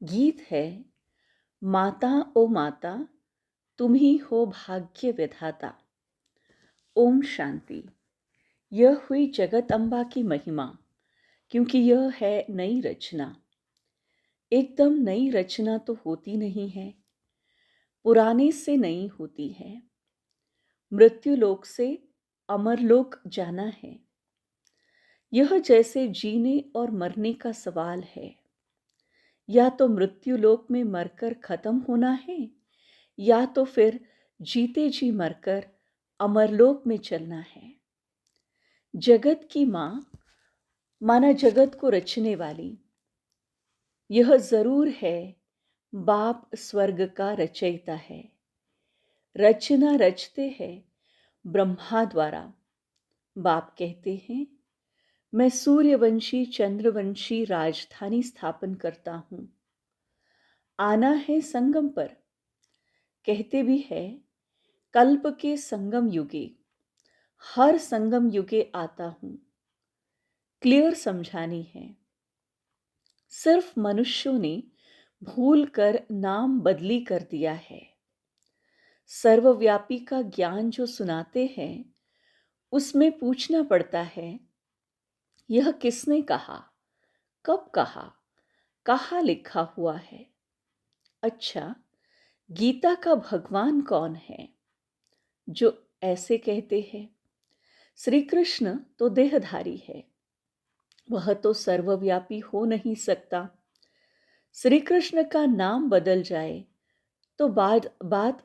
गीत है। माता ओ माता, तुम ही हो भाग्य विधाता। ओम शांति। यह हुई जगत अम्बा की महिमा, क्योंकि यह है नई रचना। एकदम नई रचना तो होती नहीं है, पुराने से नई होती है। मृत्यु लोक से अमरलोक जाना है। यह जैसे जीने और मरने का सवाल है। या तो मृत्यु लोक में मरकर खत्म होना है, या तो फिर जीते जी मरकर अमरलोक में चलना है। जगत की मां माना जगत को रचने वाली, यह जरूर है बाप स्वर्ग का रचयिता है। रचना रचते हैं ब्रह्मा द्वारा। बाप कहते हैं, मैं सूर्यवंशी चंद्रवंशी राजधानी स्थापन करता हूं। आना है संगम पर। कहते भी है, कल्प के संगम युगे, हर संगम युगे आता हूं। क्लियर समझानी है। सिर्फ मनुष्यों ने भूल कर नाम बदली कर दिया है। सर्वव्यापी का ज्ञान जो सुनाते हैं, उसमें पूछना पड़ता है, यह किसने कहा, कब कहा, कहाँ लिखा हुआ है। अच्छा, गीता का भगवान कौन है जो ऐसे कहते हैं? श्री कृष्ण तो देहधारी है, वह तो सर्वव्यापी हो नहीं सकता। श्री कृष्ण का नाम बदल जाए तो बात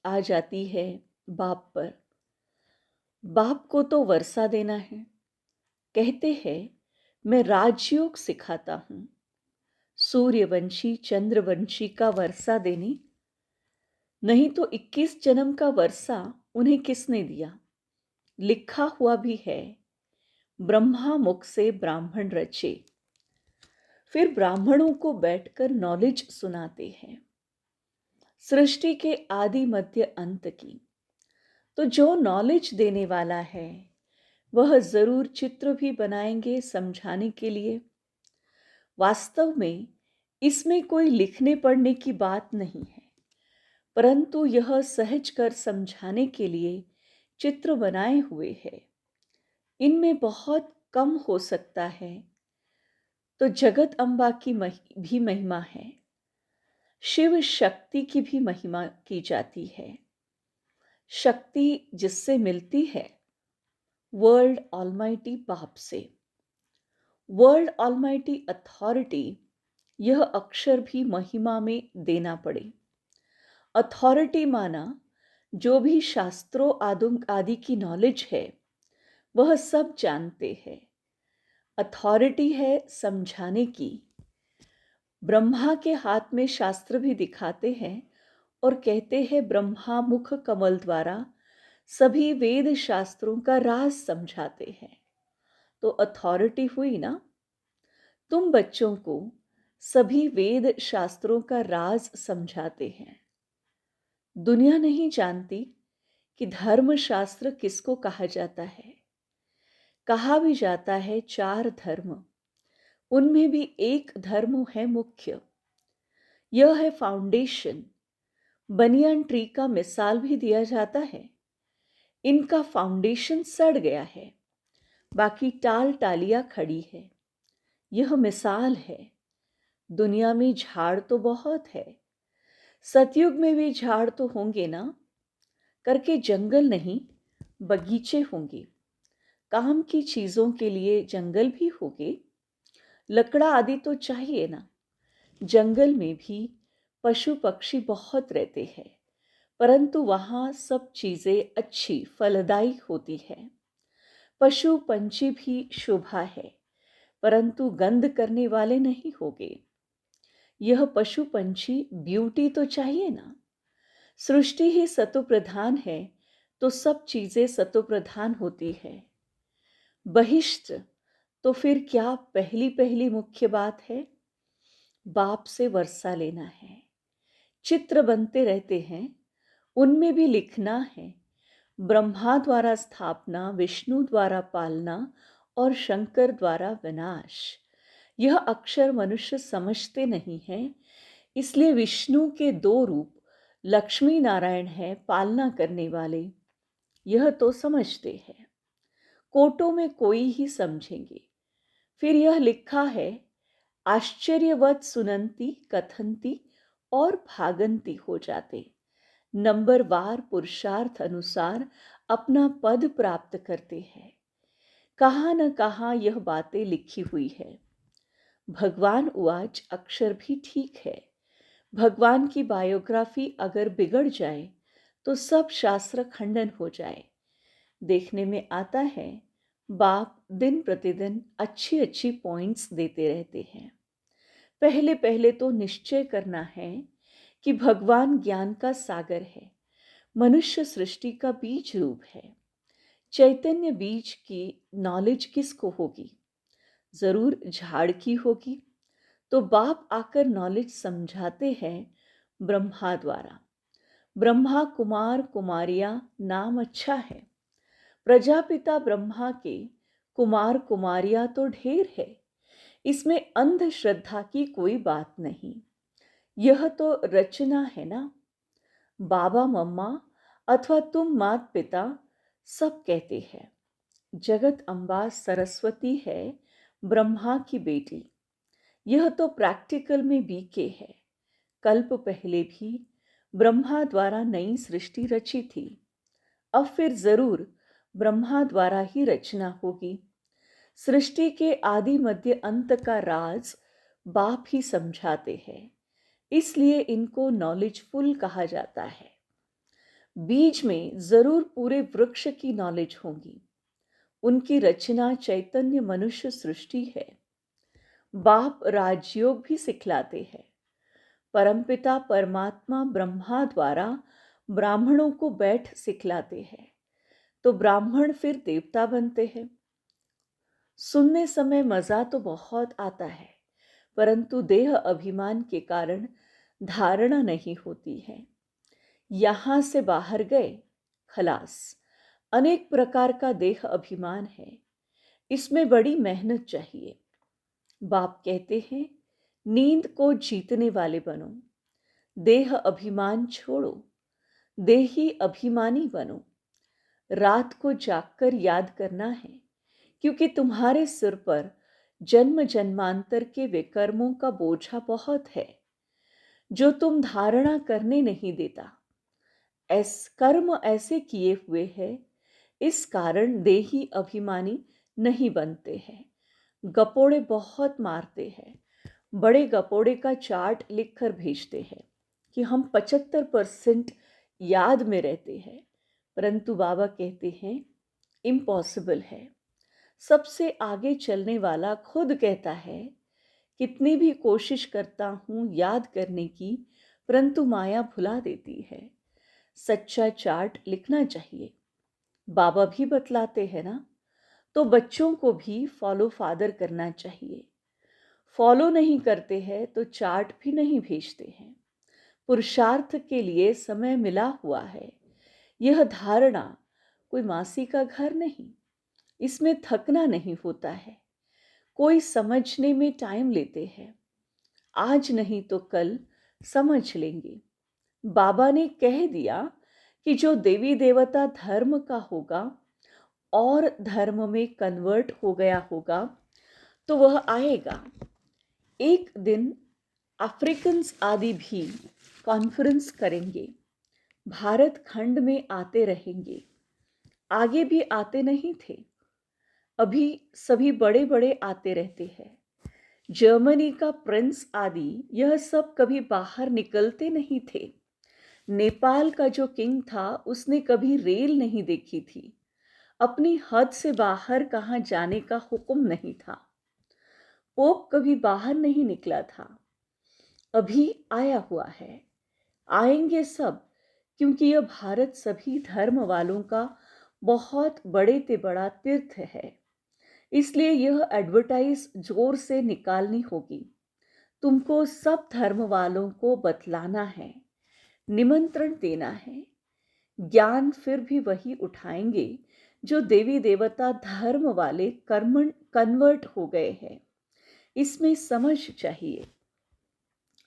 आ जाती है बाप पर। बाप को तो वर्षा देना है। कहते हैं, मैं राजयोग सिखाता हूं। सूर्यवंशी चंद्रवंशी का वर्षा देने, नहीं तो 21 जन्म का वर्षा उन्हें किसने दिया? लिखा हुआ भी है, ब्रह्मा मुख से ब्राह्मण रचे। फिर ब्राह्मणों को बैठकर नॉलेज सुनाते हैं, सृष्टि के आदि मध्य अंत की। तो जो नॉलेज देने वाला है, वह जरूर चित्र भी बनाएंगे समझाने के लिए। वास्तव में इसमें कोई लिखने पढ़ने की बात नहीं है, परंतु यह सहज कर समझाने के लिए चित्र बनाए हुए हैं। इनमें बहुत कम हो सकता है। तो जगत अम्बा की भी महिमा है। शिव शक्ति की भी महिमा की जाती है। शक्ति जिससे मिलती है, वर्ल्ड ऑलमाइटी बाप से। वर्ल्ड ऑलमाइटी अथॉरिटी, यह अक्षर भी महिमा में देना पड़े। अथॉरिटी माना जो भी शास्त्रों आदि की नॉलेज है, वह सब जानते हैं। अथॉरिटी है समझाने की। ब्रह्मा के हाथ में शास्त्र भी दिखाते हैं और कहते हैं, ब्रह्मा मुख कमल द्वारा सभी वेद शास्त्रों का राज समझाते हैं। तो अथॉरिटी हुई ना। तुम बच्चों को सभी वेद शास्त्रों का राज समझाते हैं। दुनिया नहीं जानती कि धर्म शास्त्र किसको कहा जाता है। कहा भी जाता है 4 धर्म, उनमें भी एक धर्म है मुख्य। यह है फाउंडेशन। बनियान ट्री का मिसाल भी दिया जाता है। इनका फाउंडेशन सड़ गया है, बाकी टाल टालियां खड़ी है। यह मिसाल है। दुनिया में झाड़ तो बहुत है। सतयुग में भी झाड़ तो होंगे ना, करके जंगल नहीं, बगीचे होंगे। काम की चीजों के लिए जंगल भी होंगे। लकड़ा आदि तो चाहिए ना। जंगल में भी पशु पक्षी बहुत रहते हैं, परंतु वहां सब चीजें अच्छी फलदायी होती है। पशु पंछी भी शोभा है, परंतु गंध करने वाले नहीं होंगे। यह पशु पंछी ब्यूटी तो चाहिए ना। सृष्टि ही सतो प्रधान है, तो सब चीजें सतो प्रधान होती है। बहिष्ठ तो फिर क्या पहली पहली मुख्य बात है, बाप से वर्षा लेना है। चित्र बनते रहते हैं, उनमें भी लिखना है, ब्रह्मा द्वारा स्थापना, विष्णु द्वारा पालना और शंकर द्वारा विनाश। यह अक्षर मनुष्य समझते नहीं हैं, इसलिए विष्णु के दो रूप लक्ष्मी नारायण है पालना करने वाले, यह तो समझते हैं। कोटों में कोई ही समझेंगे। फिर यह लिखा है, आश्चर्यवत सुनंती कथंती और भागंती हो जाते, नंबरवार पुरुषार्थ अनुसार अपना पद प्राप्त करते हैं। कहाँ न कहाँ यह बातें लिखी हुई है। भगवान उवाच अक्षर भी ठीक है। भगवान की बायोग्राफी अगर बिगड़ जाए तो सब शास्त्र खंडन हो जाए। देखने में आता है बाप दिन प्रतिदिन अच्छी अच्छी पॉइंट्स देते रहते हैं। पहले पहले तो निश्चय करना है कि भगवान ज्ञान का सागर है, मनुष्य सृष्टि का बीज रूप है। चैतन्य बीज की नॉलेज किसको होगी? जरूर झाड़ की होगी। तो बाप आकर नॉलेज समझाते हैं ब्रह्मा द्वारा। ब्रह्मा कुमार कुमारिया नाम अच्छा है। प्रजापिता ब्रह्मा के कुमार कुमारिया तो ढेर है, इसमें अंधश्रद्धा की कोई बात नहीं। यह तो रचना है ना। बाबा मम्मा अथवा तुम मात पिता सब कहते हैं। जगत अम्बा सरस्वती है ब्रह्मा की बेटी। यह तो प्रैक्टिकल में बीके है। कल्प पहले भी ब्रह्मा द्वारा नई सृष्टि रची थी। अब फिर जरूर ब्रह्मा द्वारा ही रचना होगी। सृष्टि के आदि मध्य अंत का राज बाप ही समझाते हैं, इसलिए इनको नॉलेजफुल कहा जाता है। बीज में जरूर पूरे वृक्ष की नॉलेज होगी। उनकी रचना चैतन्य मनुष्य सृष्टि है। बाप राजयोग भी सिखलाते हैं। परमपिता परमात्मा ब्रह्मा द्वारा ब्राह्मणों को बैठ सिखलाते हैं, तो ब्राह्मण फिर देवता बनते हैं। सुनने समय मजा तो बहुत आता है, परंतु देह अभिमान के कारण धारणा नहीं होती है। यहां से बाहर गए खलास। अनेक प्रकार का देह अभिमान है, इसमें बड़ी मेहनत चाहिए। बाप कहते हैं, नींद को जीतने वाले बनो, देह अभिमान छोड़ो, देही अभिमानी बनो। रात को जागकर याद करना है, क्योंकि तुम्हारे सिर पर जन्म जन्मांतर के विकर्मों का बोझा बहुत है, जो तुम धारणा करने नहीं देता। कर्म ऐसे किए हुए हैं, इस कारण देही अभिमानी नहीं बनते हैं। गपोड़े बहुत मारते हैं। बड़े गपोड़े का चार्ट लिखकर भेजते हैं कि हम 75% याद में रहते हैं, परंतु बाबा कहते हैं इम्पॉसिबल है। सबसे आगे चलने वाला खुद कहता है, कितनी भी कोशिश करता हूं याद करने की, परंतु माया भुला देती है। सच्चा चार्ट लिखना चाहिए। बाबा भी बतलाते हैं ना, तो बच्चों को भी फॉलो फादर करना चाहिए। फॉलो नहीं करते हैं तो चार्ट भी नहीं भेजते हैं। पुरुषार्थ के लिए समय मिला हुआ है। यह धारणा कोई मासी का घर नहीं, इसमें थकना नहीं होता है। कोई समझने में टाइम लेते हैं, आज नहीं तो कल समझ लेंगे। बाबा ने कह दिया कि जो देवी देवता धर्म का होगा और धर्म में कन्वर्ट हो गया होगा, तो वह आएगा। एक दिन अफ्रीकन्स आदि भी कॉन्फ्रेंस करेंगे, भारत खंड में आते रहेंगे। आगे भी आते नहीं थे, अभी सभी बड़े बड़े आते रहते हैं। जर्मनी का प्रिंस आदि यह सब कभी बाहर निकलते नहीं थे। नेपाल का जो किंग था, उसने कभी रेल नहीं देखी थी। अपनी हद से बाहर कहाँ जाने का हुक्म नहीं था। पोप कभी बाहर नहीं निकला था। अभी आया हुआ है, आएंगे सब, क्योंकि यह भारत सभी धर्म वालों का बहुत बड़े से बड़ा तीर्थ है। इसलिए यह एडवर्टाइज जोर से निकालनी होगी। तुमको सब धर्म वालों को बतलाना है, निमंत्रण देना है। ज्ञान फिर भी वही उठाएंगे जो देवी देवता धर्म वाले कर्मण कन्वर्ट हो गए हैं। इसमें समझ चाहिए।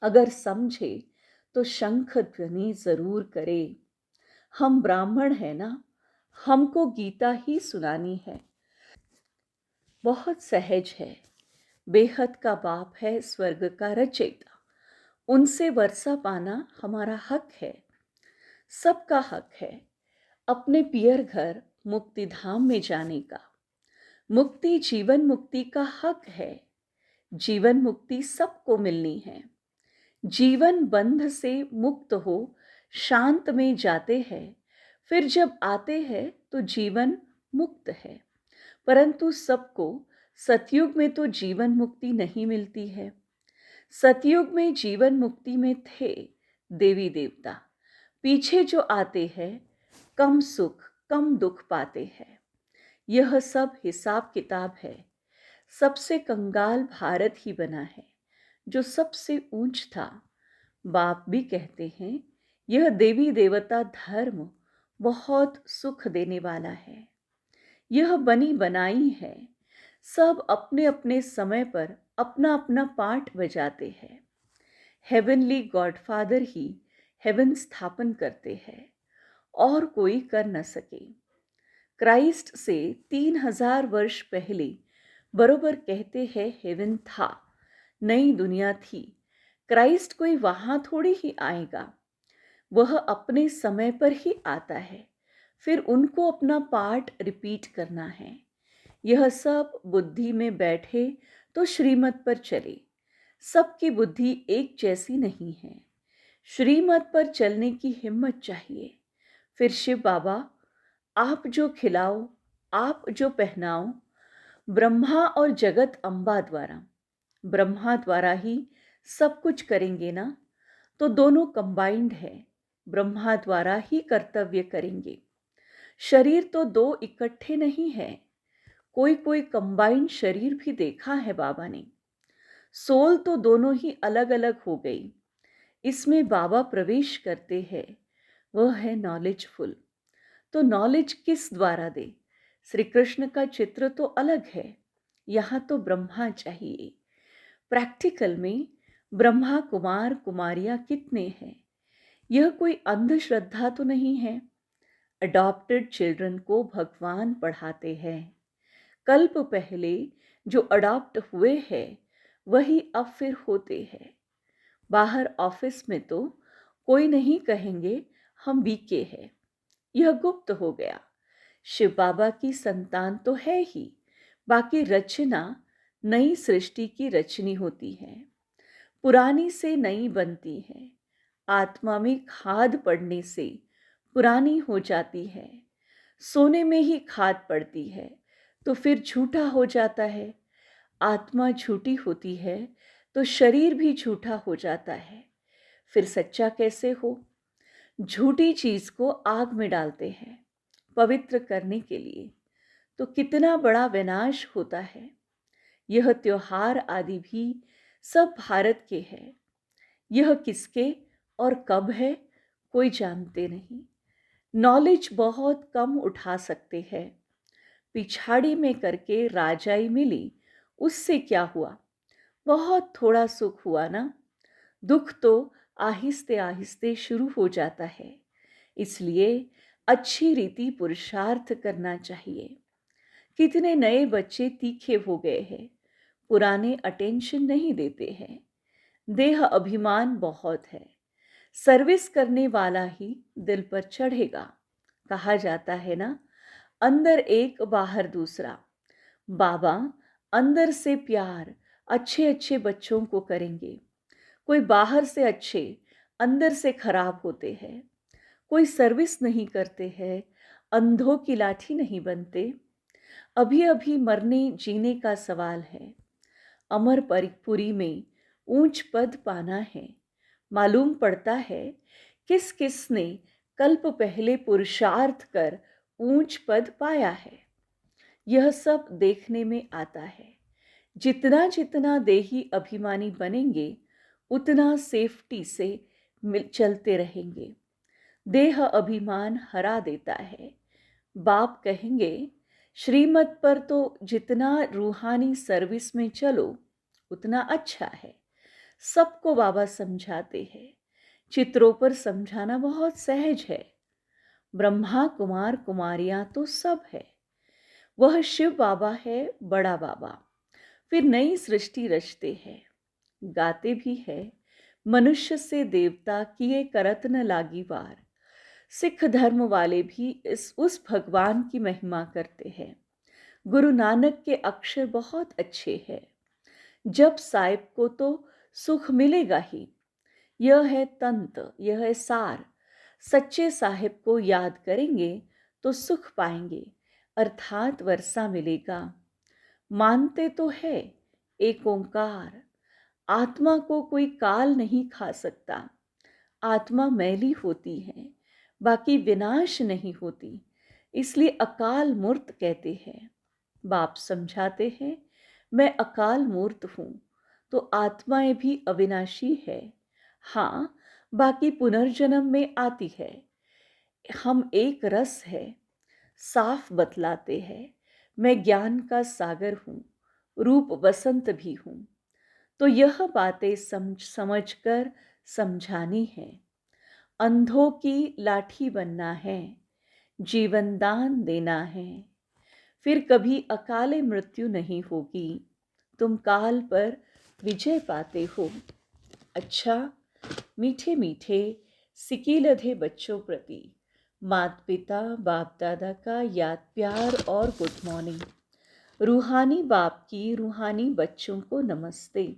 अगर समझे तो शंख ध्वनि जरूर करे। हम ब्राह्मण हैं ना, हमको गीता ही सुनानी है। बहुत सहज है, बेहद का बाप है स्वर्ग का रचयिता, उनसे वर्षा पाना हमारा हक है। सबका हक है अपने पियर घर मुक्ति धाम में जाने का। मुक्ति जीवन मुक्ति का हक है, जीवन मुक्ति सबको मिलनी है। जीवन बंध से मुक्त हो शांत में जाते हैं, फिर जब आते हैं तो जीवन मुक्त है। परंतु सबको सतयुग में तो जीवन मुक्ति नहीं मिलती है। सतयुग में जीवन मुक्ति में थे देवी देवता, पीछे जो आते हैं कम सुख कम दुख पाते हैं। यह सब हिसाब किताब है। सबसे कंगाल भारत ही बना है जो सबसे ऊंच था। बाप भी कहते हैं यह देवी देवता धर्म बहुत सुख देने वाला है। यह बनी बनाई है, सब अपने अपने समय पर अपना अपना पार्ट बजाते हैं। हेवनली गॉडफादर ही हेवन स्थापन करते हैं और कोई कर न सके। क्राइस्ट से 3000 वर्ष पहले बरोबर कहते हैं हेवन था, नई दुनिया थी। क्राइस्ट कोई वहां थोड़ी ही आएगा, वह अपने समय पर ही आता है। फिर उनको अपना पार्ट रिपीट करना है। यह सब बुद्धि में बैठे तो श्रीमत पर चले। सबकी बुद्धि एक जैसी नहीं है। श्रीमत पर चलने की हिम्मत चाहिए। फिर शिव बाबा आप जो खिलाओ, आप जो पहनाओ, ब्रह्मा और जगत अम्बा द्वारा, ब्रह्मा द्वारा ही सब कुछ करेंगे ना, तो दोनों कंबाइंड है। ब्रह्मा द्वारा ही कर्तव्य करेंगे। शरीर तो दो इकट्ठे नहीं है, कोई कोई कंबाइंड शरीर भी देखा है बाबा ने। सोल तो दोनों ही अलग अलग हो गई। इसमें बाबा प्रवेश करते हैं, वह है नॉलेजफुल। तो नॉलेज किस द्वारा दे? श्री कृष्ण का चित्र तो अलग है, यहाँ तो ब्रह्मा चाहिए। प्रैक्टिकल में ब्रह्मा कुमार कुमारियां कितने हैं? यह कोई अंधश्रद्धा तो नहीं है। अडॉप्टेड चिल्ड्रन को भगवान पढ़ाते हैं। कल्प पहले जो अडॉप्ट हुए हैं वही अब फिर होते हैं। बाहर ऑफिस में तो कोई नहीं कहेंगे हम बीके हैं, यह गुप्त हो गया। शिव बाबा की संतान तो है ही, बाकी रचना नई सृष्टि की रचनी होती है, पुरानी से नई बनती है। आत्मा में खाद पड़ने से पुरानी हो जाती है। सोने में ही खाद पड़ती है तो फिर झूठा हो जाता है। आत्मा झूठी होती है तो शरीर भी झूठा हो जाता है। फिर सच्चा कैसे हो? झूठी चीज को आग में डालते हैं पवित्र करने के लिए, तो कितना बड़ा विनाश होता है। यह त्योहार आदि भी सब भारत के हैं। यह किसके और कब है कोई जानते नहीं। नॉलेज बहुत कम उठा सकते हैं। पिछाड़ी में करके राजाई मिली, उससे क्या हुआ? बहुत थोड़ा सुख हुआ ना। दुख तो आहिस्ते आहिस्ते शुरू हो जाता है। इसलिए अच्छी रीति पुरुषार्थ करना चाहिए। कितने नए बच्चे तीखे हो गए हैं, पुराने अटेंशन नहीं देते हैं। देह अभिमान बहुत है। सर्विस करने वाला ही दिल पर चढ़ेगा। कहा जाता है ना, अंदर एक बाहर दूसरा। बाबा अंदर से प्यार अच्छे अच्छे बच्चों को करेंगे। कोई बाहर से अच्छे अंदर से खराब होते हैं। कोई सर्विस नहीं करते हैं, अंधों की लाठी नहीं बनते। अभी अभी मरने जीने का सवाल है। अमरपुरी में ऊंच पद पाना है। मालूम पड़ता है किस किस ने कल्प पहले पुरुषार्थ कर ऊंच पद पाया है। यह सब देखने में आता है। जितना जितना देही अभिमानी बनेंगे उतना सेफ्टी से चलते रहेंगे। देह अभिमान हरा देता है। बाप कहेंगे श्रीमत पर तो जितना रूहानी सर्विस में चलो उतना अच्छा है। सबको बाबा समझाते हैं। चित्रों पर समझाना बहुत सहज है। ब्रह्मा कुमार कुमारियां तो सब है। वह शिव बाबा है, बड़ा बाबा। फिर नई सृष्टि रचते हैं। गाते भी है, मनुष्य से देवता किए करत न लागी वार। सिख धर्म वाले भी उस भगवान की महिमा करते हैं। गुरु नानक के अक्षर बहुत अच्छे हैं। जब साहिब को तो सुख मिलेगा ही। यह है तंत्र, यह है सार। सच्चे साहिब को याद करेंगे तो सुख पाएंगे, अर्थात वर्षा मिलेगा। मानते तो है एक ओंकार। आत्मा को कोई काल नहीं खा सकता। आत्मा मैली होती है, बाकी विनाश नहीं होती, इसलिए अकाल मूर्त कहते हैं। बाप समझाते हैं, मैं अकाल मूर्त हूं, तो आत्माएं भी अविनाशी है। हाँ, बाकी पुनर्जन्म में आती है। हम एक रस है, साफ बतलाते हैं। मैं ज्ञान का सागर हूं, रूप बसंत भी हूं। तो यह बातें समझ कर समझानी है। अंधों की लाठी बनना है, जीवन दान देना है। फिर कभी अकाले मृत्यु नहीं होगी। तुम काल पर विजय पाते हो। अच्छा, मीठे मीठे सिकीलधे बच्चों प्रति माता पिता बाप दादा का याद प्यार और गुड मॉर्निंग। रूहानी बाप की रूहानी बच्चों को नमस्ते।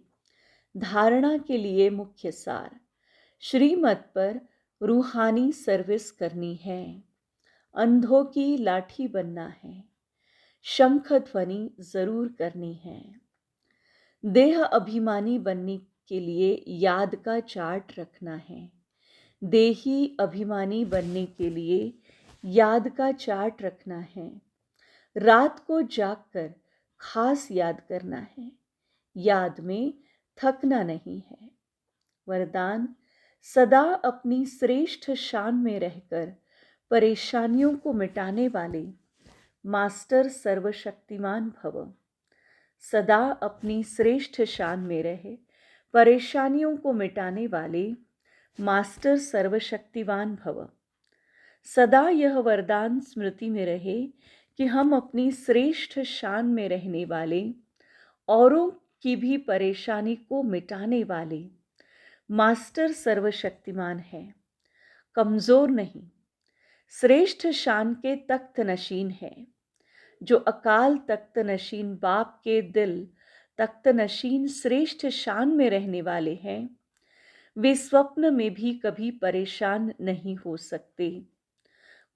धारणा के लिए मुख्य सार। श्रीमत पर रूहानी सर्विस करनी है। अंधों की लाठी बनना है। शंख ध्वनि जरूर करनी है। देह अभिमानी बनने के लिए याद का चार्ट रखना है। देही अभिमानी बनने के लिए याद का चार्ट रखना है। रात को जागकर खास याद करना है। याद में थकना नहीं है। वरदान, सदा अपनी श्रेष्ठ शान में रहकर परेशानियों को मिटाने वाले मास्टर सर्वशक्तिमान भव। सदा अपनी श्रेष्ठ शान में रहे, परेशानियों को मिटाने वाले मास्टर सर्वशक्तिवान भव। सदा यह वरदान स्मृति में रहे कि हम अपनी श्रेष्ठ शान में रहने वाले, औरों की भी परेशानी को मिटाने वाले मास्टर सर्वशक्तिमान है। कमजोर नहीं, श्रेष्ठ शान के तख्त नशीन है। जो अकाल तख्त नशीन बाप के दिल तख्त नशीन श्रेष्ठ शान में रहने वाले हैं, वे स्वप्न में भी कभी परेशान नहीं हो सकते।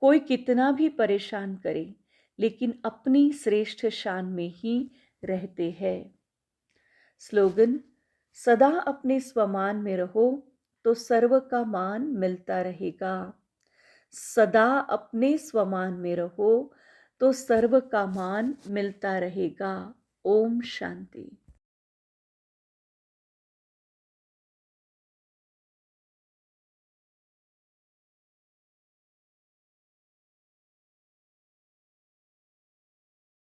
कोई कितना भी परेशान करे, लेकिन अपनी श्रेष्ठ शान में ही रहते हैं। स्लोगन, सदा अपने स्वमान में रहो तो सर्व का मान मिलता रहेगा। सदा अपने स्वमान में रहो तो सर्व का मान मिलता रहेगा। ओम शांति।